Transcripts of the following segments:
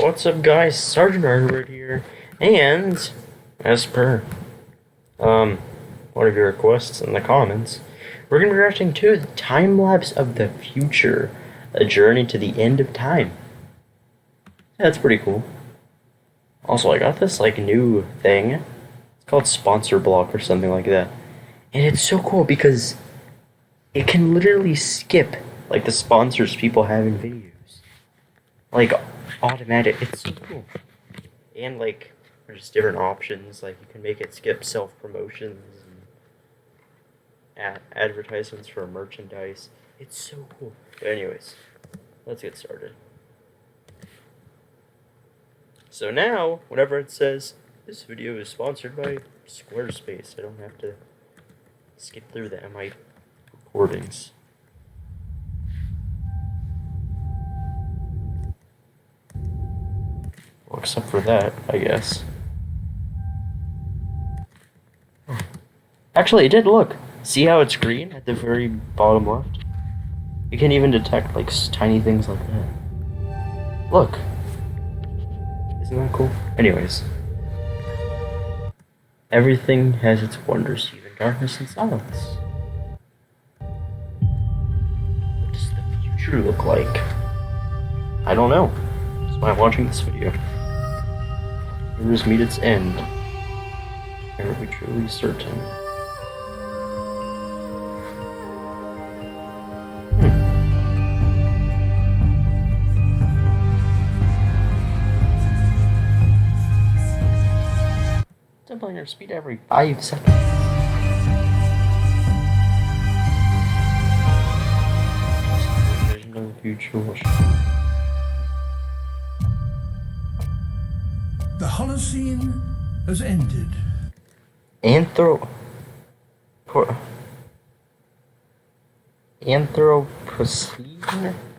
What's up, guys? Sergeant Herbert here, and as per one of your requests in the comments, we're gonna be reacting to the Time-Lapse of the Future, a journey to the end of time. Yeah, that's pretty cool. Also, I got this new thing. It's called Sponsor Block or something like that, and it's so cool because it can literally skip the sponsors people have in videos, automatic. It's so cool. And there's different options, you can make it skip self-promotions and advertisements for merchandise. It's so cool. But anyways, let's get started. So now, whenever it says this video is sponsored by Squarespace, I don't have to skip through the MI recordings. Well, except for that, I guess. Actually, it did look. See how it's green at the very bottom left? You can even detect tiny things like that. Look. Isn't that cool? Anyways. Everything has its wonders, even darkness and silence. What does the future look like? I don't know. That's why I'm watching this video. Rivers meet its end. Are we truly certain? Doubling your speed every 5 seconds. Vision of the future. The Holocene has ended. Anthropocene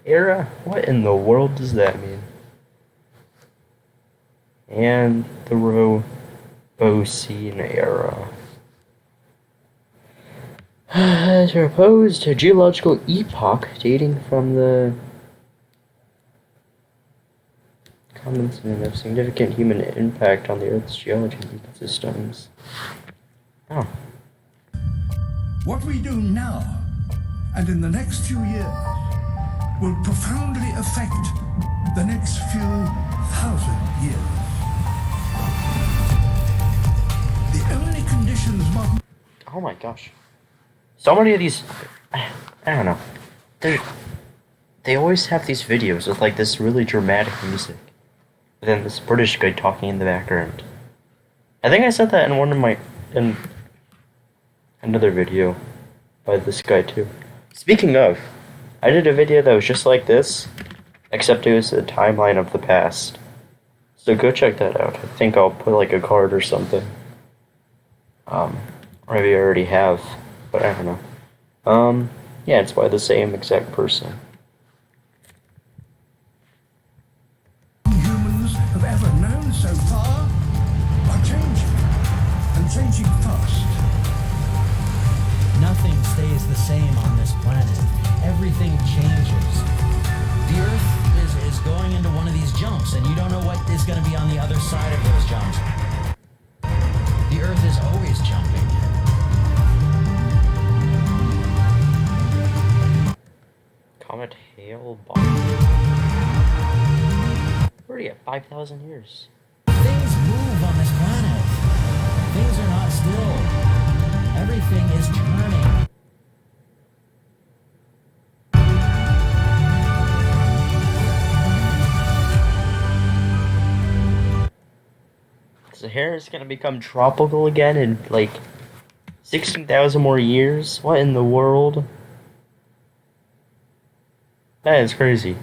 era? What in the world does that mean? Anthropocene era. Proposed geological epoch dating from the commencement of significant human impact on the Earth's geology and ecosystems. Oh. What we do now and in the next few years will profoundly affect the next few thousand years. The only conditions modern... Oh my gosh. So many of these... I don't know. They always have these videos with this really dramatic music. And then this British guy talking in the background. I think I said that in in another video by this guy too. Speaking of, I did a video that was just like this, except it was a timeline of the past. So go check that out. I think I'll put a card or something. Or maybe I already have, but I don't know. Yeah, it's by the same exact person. have ever known so far are changing, and changing fast. Nothing stays the same on this planet. Everything changes. The Earth is going into one of these jumps, and you don't know what is going to be on the other side of those jumps. The Earth is always jumping. Comet hail bomb. We're already at 5,000 years. Things move on this planet. Things are not still. Everything is turning. Sahara is gonna become tropical again in 16,000 more years? What in the world? That is crazy.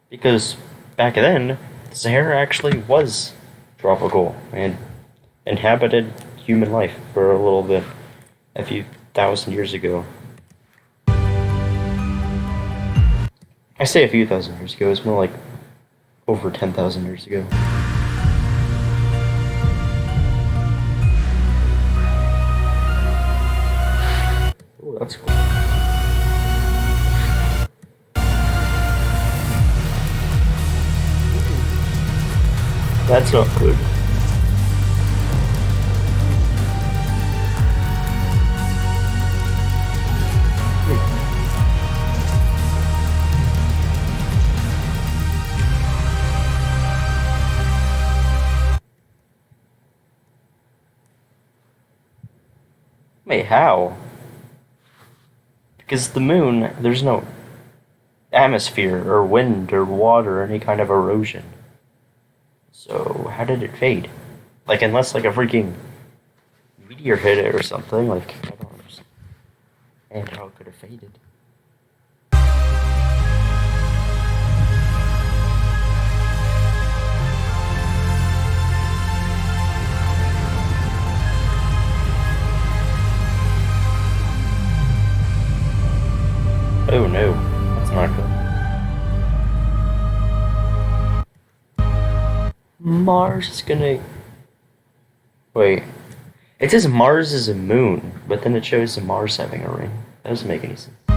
Because back then, the Sahara actually was tropical and inhabited human life for a little bit, a few thousand years ago. I say a few thousand years ago, it's more like over 10,000 years ago. Oh, that's cool. That's not good. Wait, how? Because the moon, there's no atmosphere or wind or water or any kind of erosion. So how did it fade? Like, unless like a freaking meteor hit it or something, like, I don't understand. And how it could have faded. Oh no, that's not good. Mars is gonna... Wait. It says Mars is a moon, but then it shows the Mars having a ring. That doesn't make any sense. Wait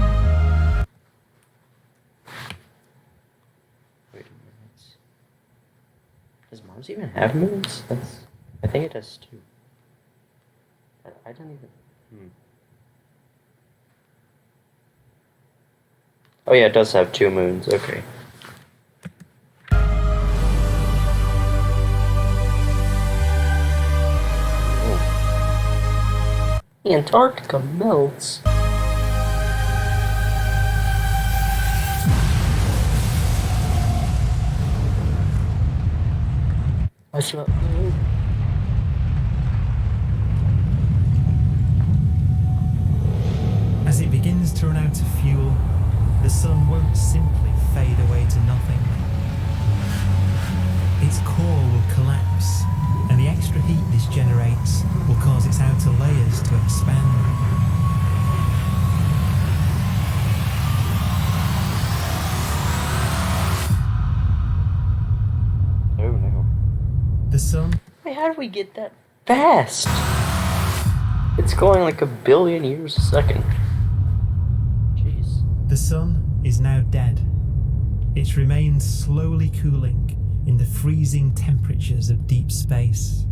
a minute. Does Mars even have moons? I think it does too. I don't even... Oh yeah, it does have 2 moons, okay. Oh. Antarctica melts. What's up? As it begins to run out of fuel, the sun won't simply fade away to nothing. Its core will collapse, and the extra heat this generates will cause its outer layers to expand. Oh no. The sun... Wait, how did we get that fast? It's going like a billion years a second. The sun is now dead. It remains slowly cooling in the freezing temperatures of deep space.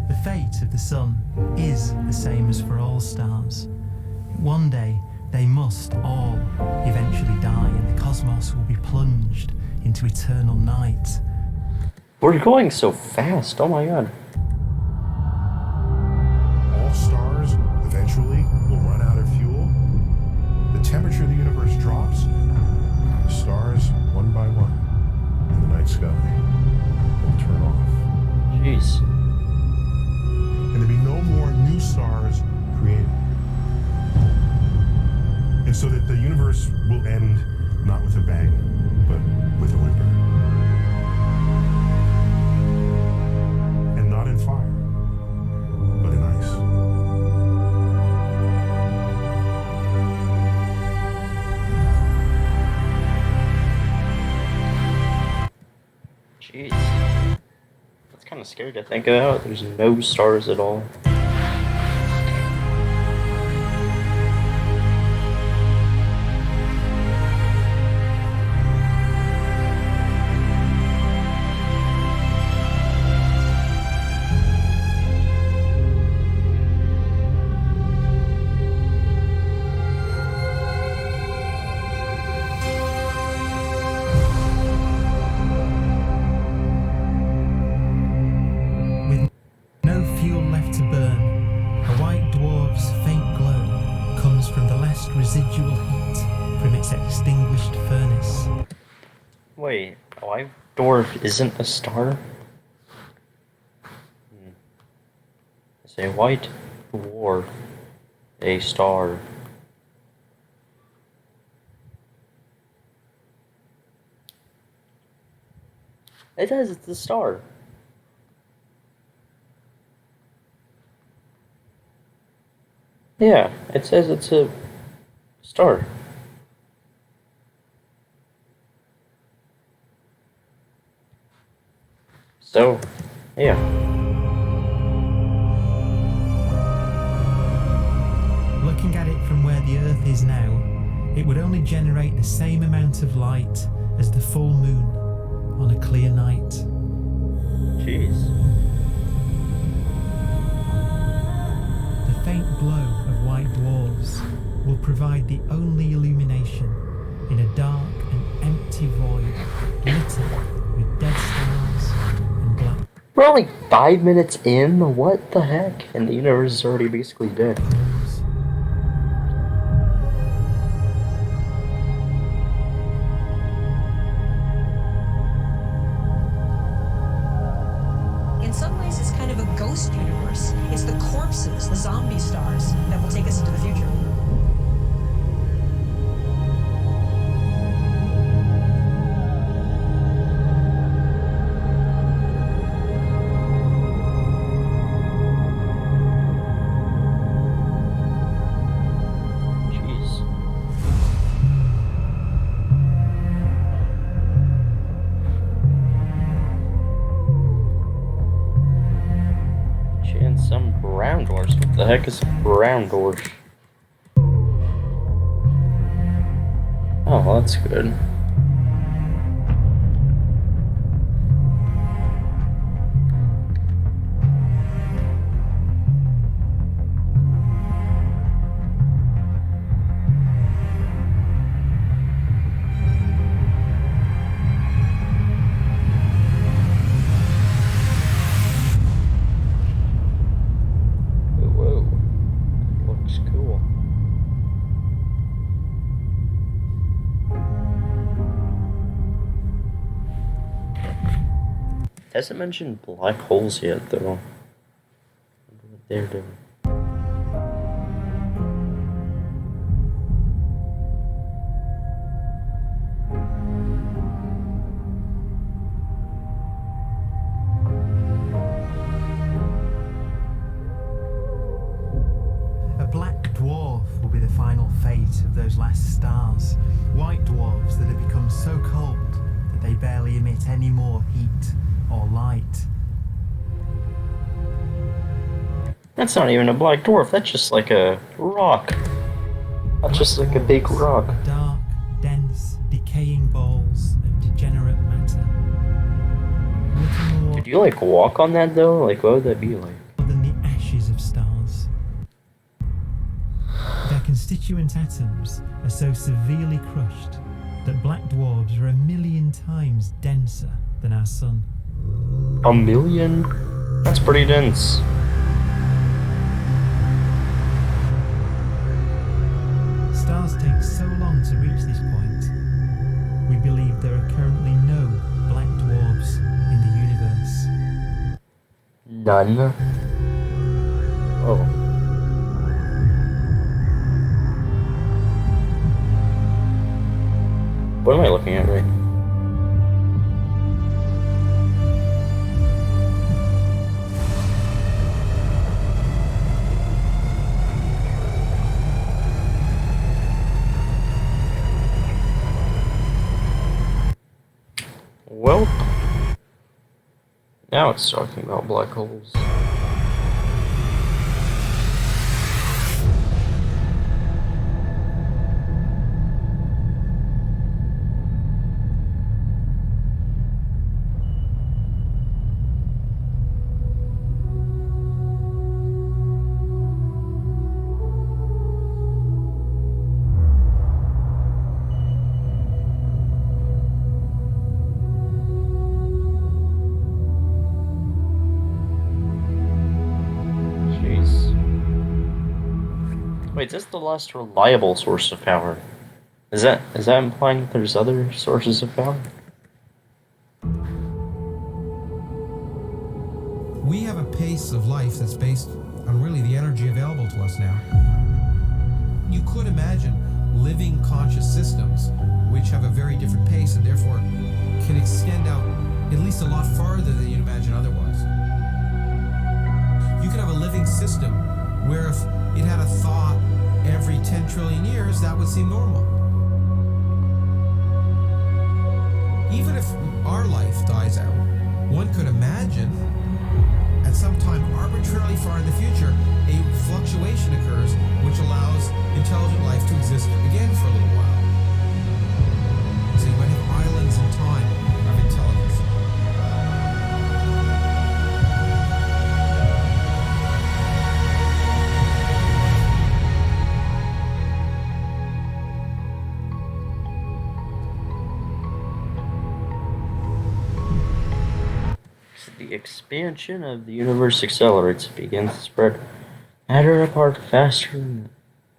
The fate of the sun is the same as for all stars. One day, they must all eventually die, and the cosmos will be plunged into eternal night. We're going so fast, oh my god. All stars eventually will run out of fuel. The temperature of the universe drops. The stars, one by one, in the night sky, will turn off. Jeez. And there'll be no more new stars created. And so that the universe will end not with a bang, but with a whimper. And not in fire, but in ice. Jeez. That's kind of scary to think about. There's no stars at all. Residual heat from its extinguished furnace. Wait, a white dwarf isn't a star? It's a white dwarf, a star. It says it's a star. Yeah, it says it's a star. So, yeah. Earth is now, it would only generate the same amount of light as the full moon on a clear night. Jeez. The faint glow of white dwarfs will provide the only illumination in a dark and empty void littered with dead stars and black We're only 5 minutes in? What the heck? And the universe is already basically dead. holes. In some ways, it's kind of a ghost universe. It's the corpses, the zombie stars, that will take us into the future. Jeez. And some brown dwarfs. What the heck is a brown dwarf? Oh, well, that's good. Whoa, looks cool. Hasn't mentioned black holes yet, though. I wonder what they're doing. A black dwarf will be the final fate of those last stars. White dwarfs that have become so cold that they barely emit any more heat or light. That's not even a black dwarf, that's just like a rock. That's just like a big rock. Dark, dense, decaying balls of degenerate matter. Little more Could you like walk on that though? Like what would that be like? than the ashes of stars. Their constituent atoms are so severely crushed that black dwarfs are 1,000,000 times denser than our sun. 1,000,000? That's pretty dense. Stars take so long to reach this point, we believe there are currently no black dwarfs in the universe. None. Oh. What am I looking at right now? Well, now it's talking about black holes. Wait, is this the last reliable source of power? Is that implying that there's other sources of power? We have a pace of life that's based on really the energy available to us now. You could imagine living conscious systems which have a very different pace and therefore can extend out at least a lot farther than you'd imagine otherwise. You could have a living system where if it had a thought every 10 trillion years, that would seem normal. Even if our life dies out, one could imagine at some time arbitrarily far in the future, a fluctuation occurs which allows intelligent life to exist expansion of the universe accelerates, it begins to spread matter apart faster than the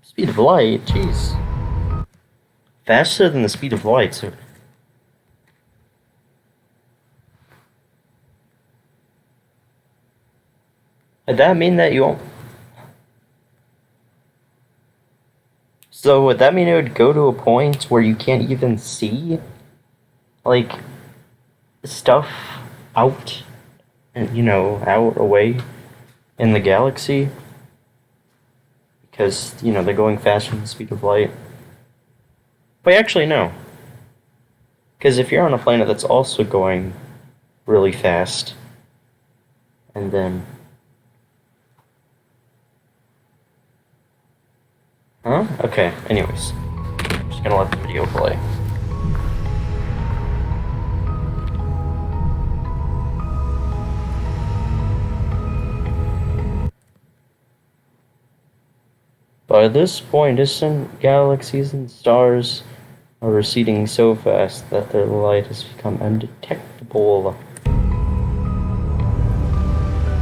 speed of light. Jeez. Faster than the speed of light, so... Would that mean that you won't... So would that mean it would go to a point where you can't even see, like, stuff out, and out away in the galaxy? Because, they're going faster than the speed of light. But actually, no. Because if you're on a planet that's also going really fast, and then... Huh? Okay, anyways. I'm just gonna let the video play. By this point, distant galaxies and stars are receding so fast that their light has become undetectable.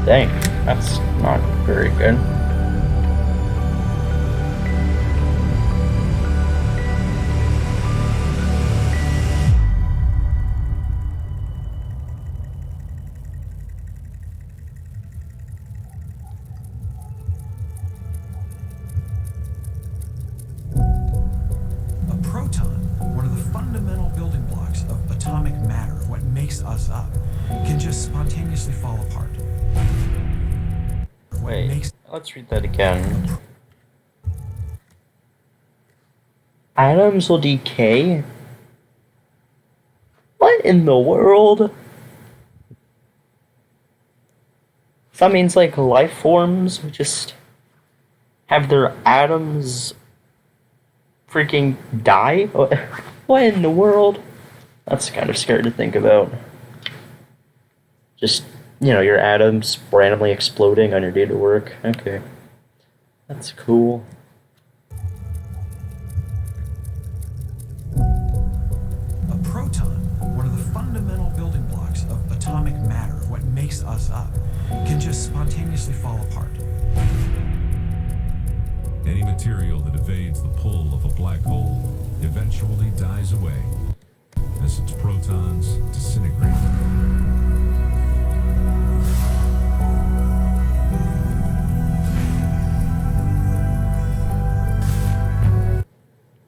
Dang, that's not very good. Fall apart. Wait, let's read that again. Atoms will decay? What in the world? So that means like life forms would just have their atoms freaking die? What in the world? That's kind of scary to think about. Just, your atoms randomly exploding on your day to work. Okay. That's cool. A proton, one of the fundamental building blocks of atomic matter, what makes us up, can just spontaneously fall apart. Any material that evades the pull of a black hole eventually dies away as its protons disintegrate.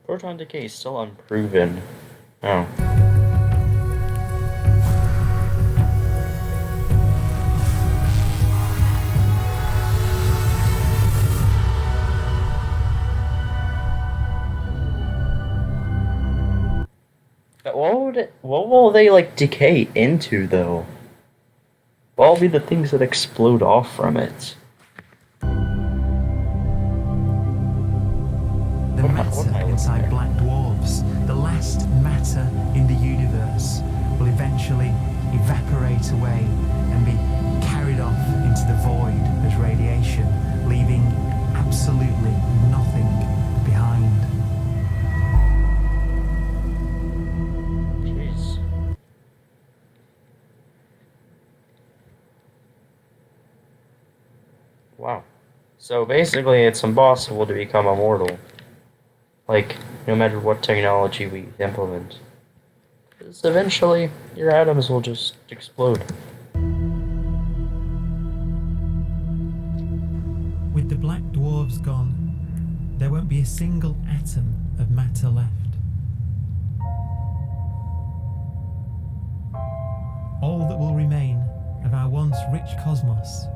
Proton decay is still unproven. Oh. But what will they like decay into though? What will be the things that explode off from it? The matter inside black dwarfs, the last matter in the universe, will eventually evaporate away and be carried off into the void as radiation, leaving absolutely nothing behind. Jeez. Wow. So basically it's impossible to become immortal. Like, no matter what technology we implement. Because eventually, your atoms will just explode. With the black dwarfs gone, there won't be a single atom of matter left. All that will remain of our once rich cosmos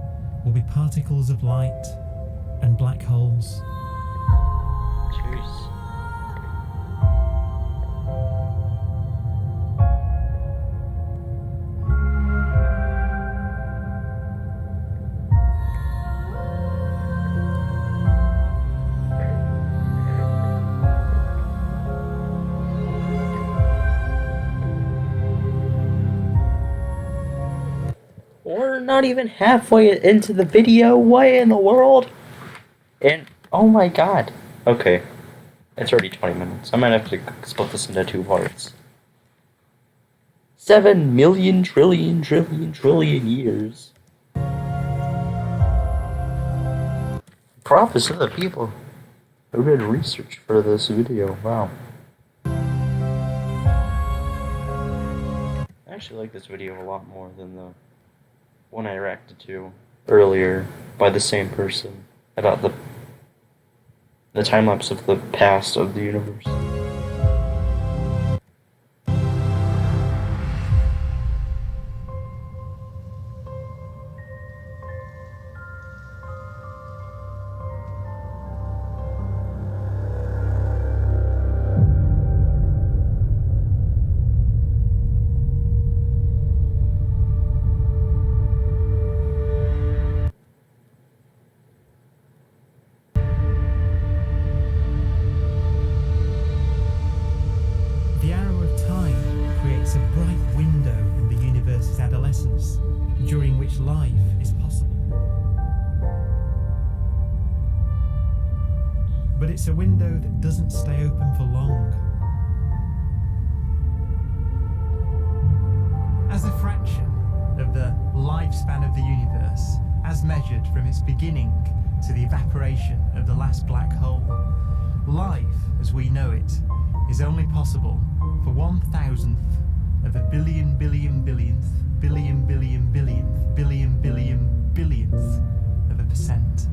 will be particles of light and black holes. Jeez. We're not even halfway into the video. What in the world? And oh my god. Okay. It's already 20 minutes. I might have to split this into 2 parts. 7 million trillion years. Props to the people who did research for this video. Wow. I actually like this video a lot more than the one I reacted to earlier by the same person about the time lapse of the past of the universe. The arrow of time creates a bright window in the universe's adolescence, during which life is possible. But it's a window that doesn't stay open for long. As a fraction of the lifespan of the universe, as measured from its beginning to the evaporation of the last black hole, life, as we know it, is only possible for 1,000th of a billion billionth billionth of a percent.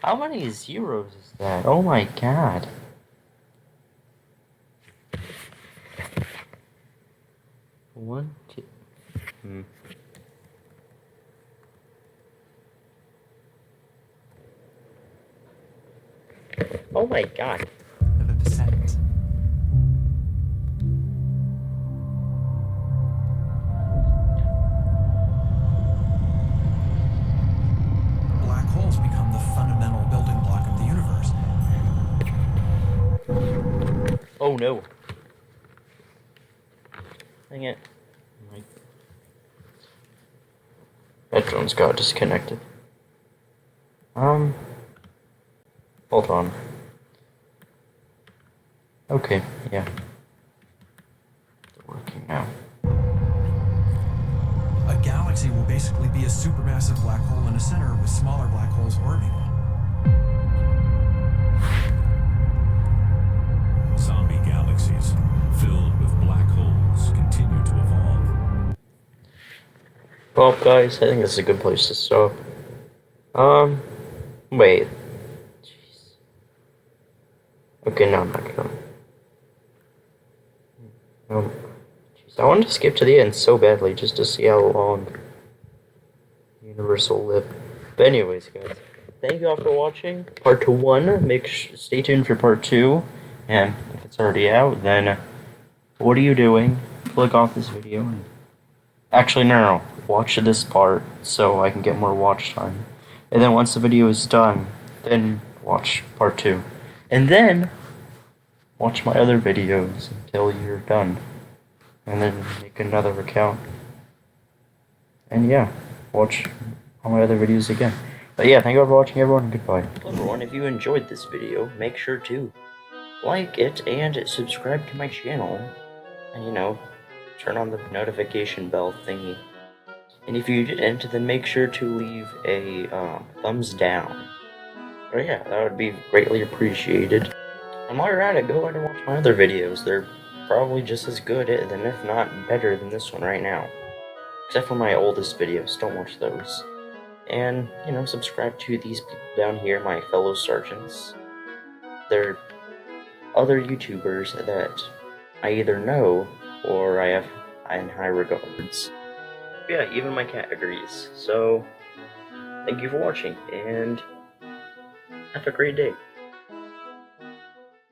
How many zeros is that? Oh my god. One, two. Oh my god. Of a percent. Black holes become the fundamental building block of the universe. Oh no. Dang it. My headphones got disconnected. Hold on. Okay, yeah. It's working now. A galaxy will basically be a supermassive black hole in a center with smaller black holes orbiting it. Zombie galaxies filled with black holes continue to evolve. Well, guys, I think this is a good place to stop. Wait. Jeez. Okay, no, I'm not gonna. Jeez, I wanted to skip to the end so badly just to see how long the universe will live. But anyways, guys, thank you all for watching part 1. Stay tuned for part 2. And if it's already out, then what are you doing? Click off this video. And actually, no. Watch this part so I can get more watch time. And then once the video is done, then watch part 2. And then watch my other videos until you're done. And then make another account. And yeah, watch all my other videos again. But yeah, thank you all for watching, everyone. Goodbye. Hello, everyone. If you enjoyed this video, make sure to like it and subscribe to my channel. And, turn on the notification bell thingy. And if you didn't, then make sure to leave a thumbs down. But yeah, that would be greatly appreciated. And while you're at it, go ahead and watch my other videos. They're probably just as good, and if not better than this one right now. Except for my oldest videos, don't watch those. And, subscribe to these people down here, my fellow sergeants. They're other YouTubers that I either know or I have in high regards. Yeah, even my cat agrees. So, thank you for watching, and have a great day.